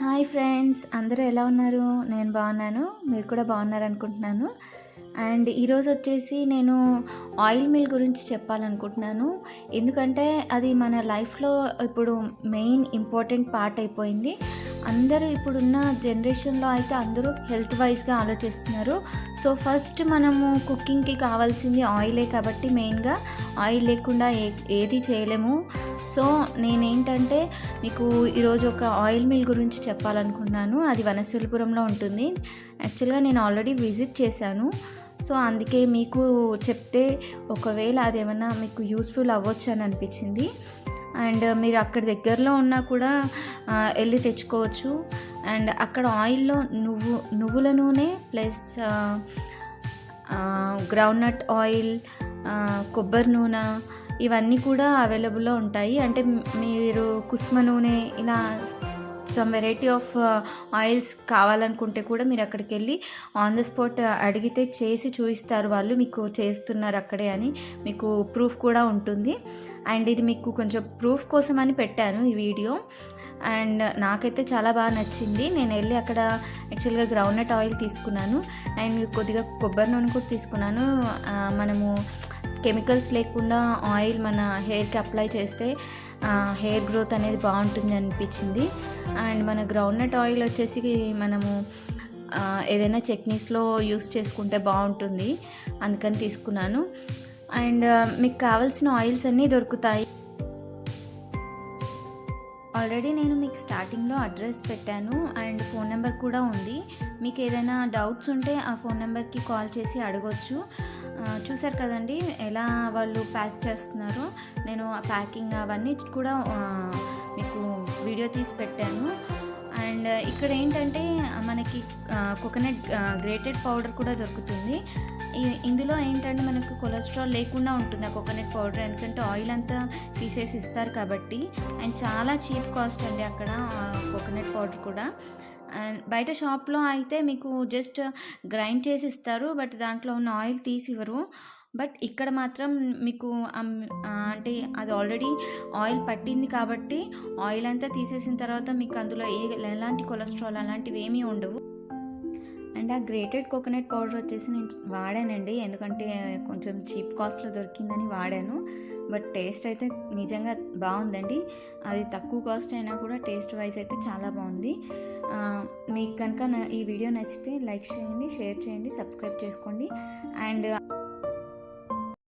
Hi friends, అందరూ ఎలా ఉన్నారు? నేను బాగున్నాను, మీరు కూడా బాగున్నారు అనుకుంటున్నాను. అండ్ ఈరోజు వచ్చేసి నేను ఆయిల్ మిల్ గురించి చెప్పాలనుకుంటున్నాను. ఎందుకంటే అది మన లైఫ్లో ఇప్పుడు మెయిన్ ఇంపార్టెంట్ పార్ట్ అయిపోయింది. అందరూ ఇప్పుడున్న జనరేషన్లో అయితే అందరూ హెల్త్ వైజ్గా ఆలోచిస్తున్నారు. సో ఫస్ట్ మనము కుకింగ్కి కావాల్సింది ఆయిలే కాబట్టి మెయిన్గా ఆయిల్ లేకుండా ఏది చేయలేము. సో నేనేంటంటే మీకు ఈరోజు ఒక ఆయిల్ మిల్ గురించి చెప్పాలనుకున్నాను. అది వనస్థలిపురంలో ఉంటుంది. యాక్చువల్గా నేను ఆల్రెడీ విజిట్ చేశాను. సో అందుకే మీకు చెప్తే ఒకవేళ అదేమన్నా మీకు యూస్ఫుల్ అవ్వచ్చు అని అనిపించింది. అండ్ మీరు అక్కడ దగ్గరలో ఉన్నా కూడా వెళ్ళి తెచ్చుకోవచ్చు. అండ్ అక్కడ ఆయిల్లో నువ్వుల నూనె ప్లస్ గ్రౌండ్నట్ ఆయిల్, కొబ్బరి నూనె ఇవన్నీ కూడా అవైలబుల్లో ఉంటాయి. అంటే మీరు కుసుమ నూనె ఇలా సమ్ వెరైటీ ఆఫ్ ఆయిల్స్ కావాలనుకుంటే కూడా మీరు అక్కడికి వెళ్ళి ఆన్ ద స్పాట్ అడిగితే చేసి చూపిస్తారు వాళ్ళు, మీకు చేస్తున్నారు అక్కడే అని మీకు ప్రూఫ్ కూడా ఉంటుంది. అండ్ ఇది మీకు కొంచెం ప్రూఫ్ కోసం అని పెట్టాను ఈ వీడియో. అండ్ నాకైతే చాలా బాగా నచ్చింది. నేను వెళ్ళి అక్కడ యాక్చువల్గా గ్రౌండ్నట్ ఆయిల్ తీసుకున్నాను అండ్ కొద్దిగా కొబ్బరి నూనె కూడా తీసుకున్నాను. మనము కెమికల్స్ లేకుండా ఆయిల్ మన హెయిర్కి అప్లై చేస్తే హెయిర్ గ్రోత్ అనేది బాగుంటుంది అనిపించింది. అండ్ మన గ్రౌండ్నట్ ఆయిల్ వచ్చేసి మనము ఏదైనా చట్నీస్లో యూస్ చేసుకుంటే బాగుంటుంది, అందుకని తీసుకున్నాను. అండ్ మీకు కావాల్సిన ఆయిల్స్ అన్నీ దొరుకుతాయి. ఆల్రెడీ నేను మీకు స్టార్టింగ్లో అడ్రస్ పెట్టాను అండ్ ఫోన్ నెంబర్ కూడా ఉంది. మీకు ఏదైనా డౌట్స్ ఉంటే ఆ ఫోన్ నెంబర్కి కాల్ చేసి అడగొచ్చు. చూసారు కదండి ఎలా వాళ్ళు ప్యాక్ చేస్తున్నారో. నేను ఆ ప్యాకింగ్ అవన్నీ కూడా మీకు వీడియో తీసి పెట్టాను. అండ్ ఇక్కడ ఏంటంటే మనకి కోకోనట్ గ్రేటెడ్ పౌడర్ కూడా దొరుకుతుంది. ఇందులో ఏంటంటే మనకు కొలెస్ట్రాల్ లేకుండా ఉంటుంది ఆ కోకోనట్ పౌడర్, ఎందుకంటే ఆయిల్ అంతా తీసేసి ఇస్తారు కాబట్టి. అండ్ చాలా చీప్ కాస్ట్ అండి అక్కడ కోకోనట్ పౌడర్ కూడా. అండ్ బయట షాప్లో అయితే మీకు జస్ట్ గ్రైండ్ చేసి ఇస్తారు, బట్ దాంట్లో ఉన్న ఆయిల్ తీసి ఇవ్వరు. బట్ ఇక్కడ మాత్రం మీకు అంటే అది ఆల్రెడీ ఆయిల్ పట్టింది కాబట్టి ఆయిల్ అంతా తీసేసిన తర్వాత మీకు అందులో ఎలాంటి కొలెస్ట్రాల్ అలాంటివి ఏమీ ఉండవు. అండ్ ఆ గ్రేటెడ్ కోకోనట్ పౌడర్ వచ్చేసి నేను వాడానండి, ఎందుకంటే కొంచెం చీప్ కాస్ట్లో దొరికిందని వాడాను. బట్ టేస్ట్ అయితే నిజంగా బాగుందండి. అది తక్కువ కాస్ట్ అయినా కూడా టేస్ట్ వైజ్ అయితే చాలా బాగుంది. మీకు కనుక ఈ వీడియో నచ్చితే లైక్ చేయండి, షేర్ చేయండి, సబ్స్క్రైబ్ చేసుకోండి. అండ్